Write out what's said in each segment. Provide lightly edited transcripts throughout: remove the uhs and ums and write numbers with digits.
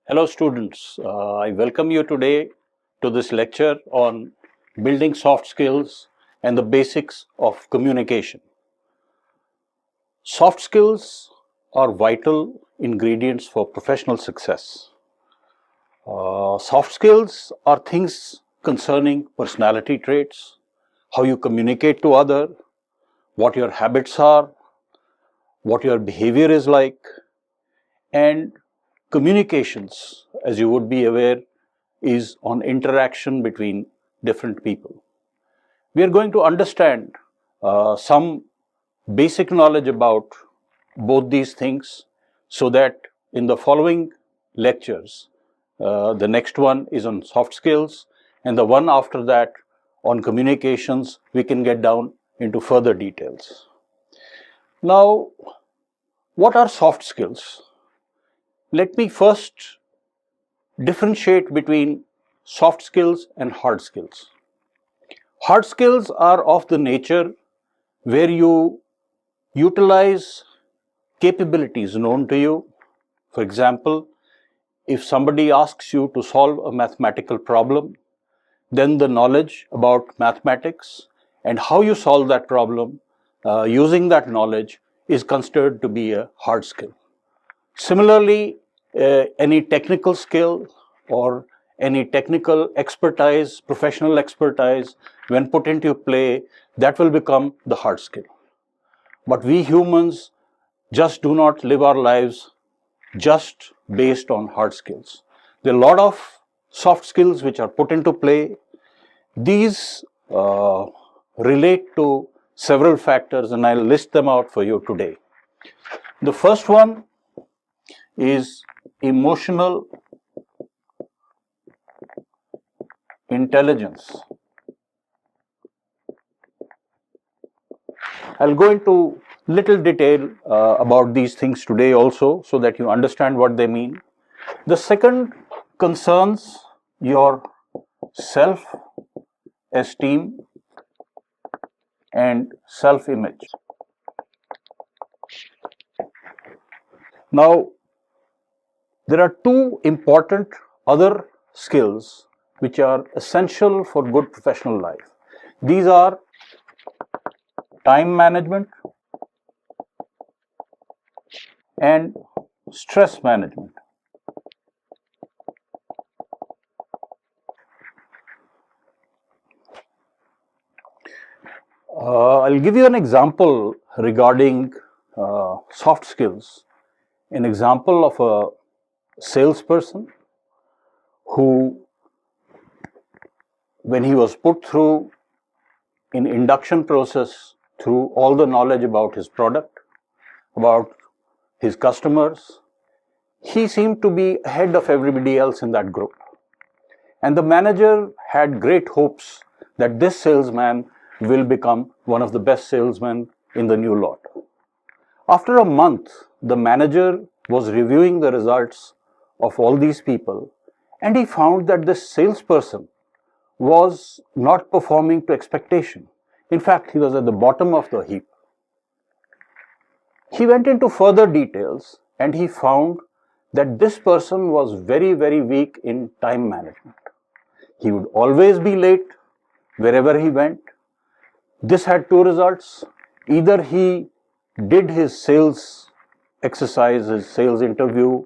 Hello students, I welcome you today to this lecture on building soft skills and the basics of communication. Soft skills are vital ingredients for professional success. Soft skills are things concerning personality traits, how you communicate to others, what your habits are, what your behavior is like, and communications, as you would be aware, is on interaction between different people. We are going to understand some basic knowledge about both these things so that in the following lectures, the next one is on soft skills and the one after that on communications, we can get down into further details. Now, what are soft skills? Let me first differentiate between soft skills and hard skills. Hard skills are of the nature where you utilize capabilities known to you. For example, if somebody asks you to solve a mathematical problem, then the knowledge about mathematics and how you solve that problem using that knowledge is considered to be a hard skill. Similarly, any technical skill or any technical expertise, professional expertise, when put into play, that will become the hard skill. But we humans just do not live our lives just based on hard skills. There are a lot of soft skills which are put into play. These relate to several factors, and I'll list them out for you today. The first one is emotional intelligence. I'll go into little detail about these things today also so that you understand what they mean. The second concerns your self-esteem and self-image. Now, there are two important other skills which are essential for good professional life. These are time management and stress management. I'll give you an example regarding soft skills. An example of a salesperson who, when he was put through an induction process through all the knowledge about his product, about his customers, he seemed to be ahead of everybody else in that group. And the manager had great hopes that this salesman will become one of the best salesmen in the new lot. After a month, the manager was reviewing the results of all these people, and he found that this salesperson was not performing to expectation. In fact, he was at the bottom of the heap. He went into further details and he found that this person was very, very weak in time management. He would always be late wherever he went. This had two results. Either he did his sales exercise, his sales interview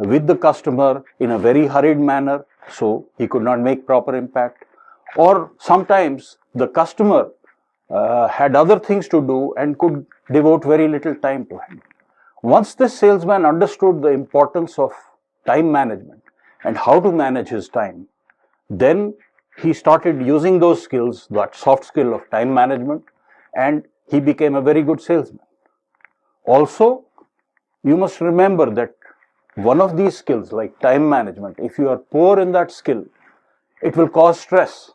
with the customer in a very hurried manner, so he could not make proper impact, or sometimes the customer had other things to do and could devote very little time to him. Once this salesman understood the importance of time management and how to manage his time, then he started using those skills, that soft skill of time management, and he became a very good salesman. Also, you must remember that one of these skills, like time management, if you are poor in that skill, it will cause stress.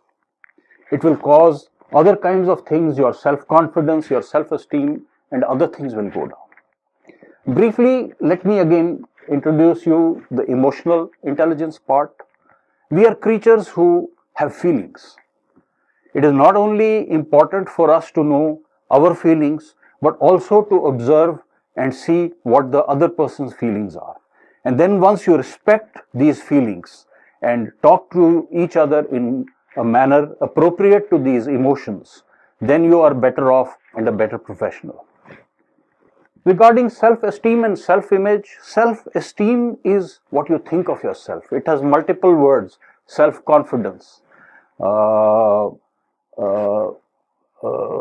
It will cause other kinds of things, your self-confidence, your self-esteem, and other things will go down. Briefly, let me again introduce you the emotional intelligence part. We are creatures who have feelings. It is not only important for us to know our feelings, but also to observe and see what the other person's feelings are. And then once you respect these feelings and talk to each other in a manner appropriate to these emotions, then you are better off and a better professional. Regarding self-esteem and self-image, self-esteem is what you think of yourself. It has multiple words: self-confidence, uh, uh,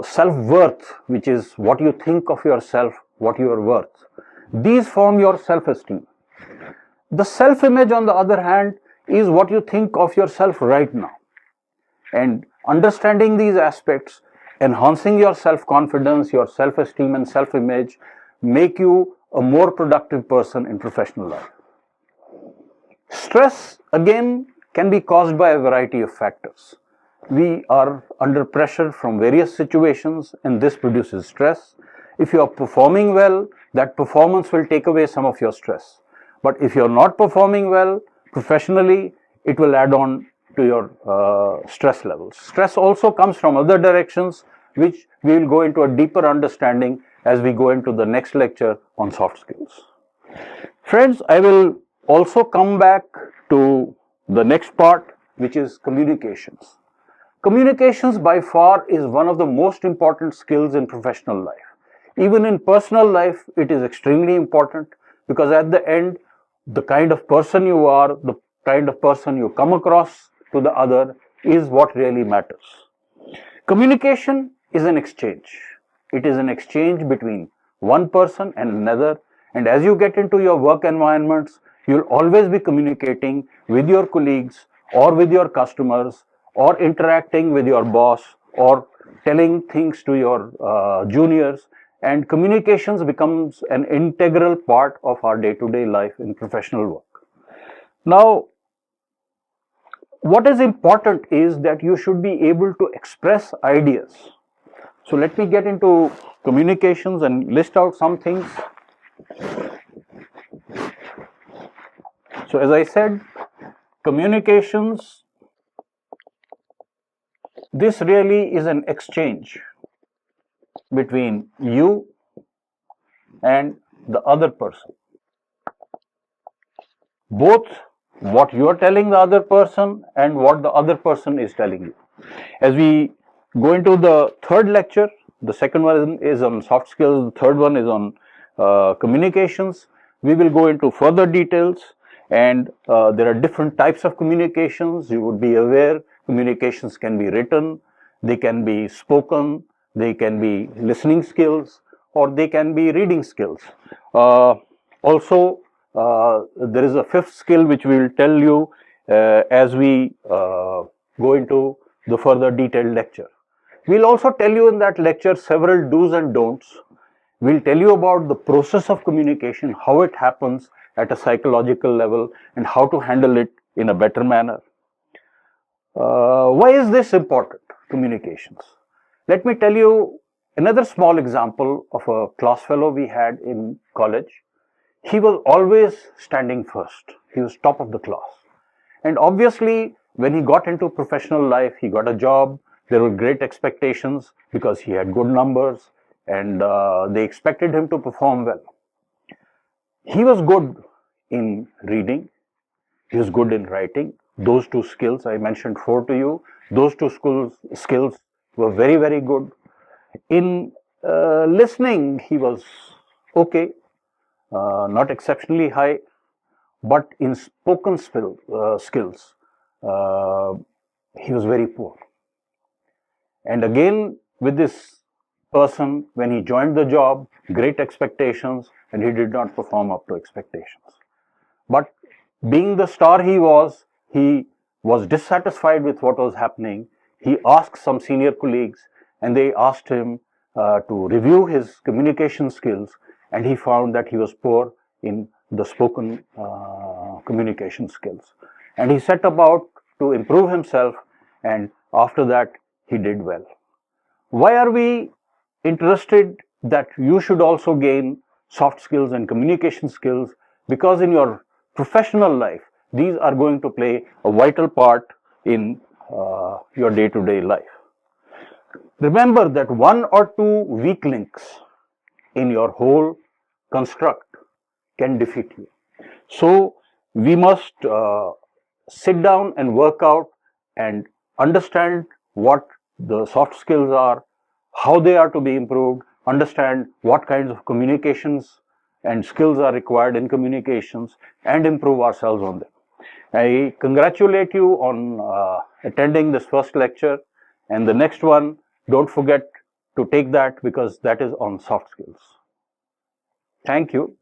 self-worth, which is what you think of yourself, what you are worth. These form your self-esteem. The self-image, on the other hand, is what you think of yourself right now. And understanding these aspects, enhancing your self-confidence, your self-esteem and self-image, make you a more productive person in professional life. Stress, again, can be caused by a variety of factors. We are under pressure from various situations, and this produces stress. If you are performing well, that performance will take away some of your stress. But if you are not performing well professionally, it will add on to your stress levels. Stress also comes from other directions, which we will go into a deeper understanding as we go into the next lecture on soft skills. Friends, I will also come back to the next part, which is communications. Communications by far is one of the most important skills in professional life. Even in personal life, it is extremely important, because at the end, the kind of person you are, the kind of person you come across to the other is what really matters. Communication is an exchange. It is an exchange between one person and another, and as you get into your work environments, you'll always be communicating with your colleagues or with your customers, or interacting with your boss, or telling things to your juniors, and communications becomes an integral part of our day-to-day life in professional work. Now, what is important is that you should be able to express ideas. So let me get into communications and list out some things. So as I said, communications, this really is an exchange between you and the other person. Both what you are telling the other person and what the other person is telling you. As we go into the third lecture, the second one is on soft skills, the third one is on communications. We will go into further details, and there are different types of communications. You would be aware communications can be written, they can be spoken, they can be listening skills, or they can be reading skills. Also, there is a fifth skill which we will tell you as we go into the further detailed lecture. We'll also tell you in that lecture several do's and don'ts. We'll tell you about the process of communication, how it happens at a psychological level, and how to handle it in a better manner. Why is this important, communications? Let me tell you another small example of a class fellow we had in college. He was always standing first. He was top of the class. And obviously, when he got into professional life, he got a job. There were great expectations because he had good numbers, and they expected him to perform well. He was good in reading. He was good in writing. Those two skills, I mentioned four to you. Those two skills were very, very good. In listening, he was okay, not exceptionally high, but in spoken skills, he was very poor. And again, with this person, when he joined the job, great expectations, and he did not perform up to expectations. But being the star he was dissatisfied with what was happening. He asked some senior colleagues, and they asked him to review his communication skills, and he found that he was poor in the spoken communication skills. And he set about to improve himself, and after that, he did well. Why are we interested that you should also gain soft skills and communication skills? Because in your professional life, these are going to play a vital part in your day-to-day life. Remember that one or two weak links in your whole construct can defeat you. So we must sit down and work out and understand what the soft skills are, how they are to be improved, understand what kinds of communications and skills are required in communications, and improve ourselves on them. I congratulate you on attending this first lecture, and the next one, don't forget to take that, because that is on soft skills. Thank you.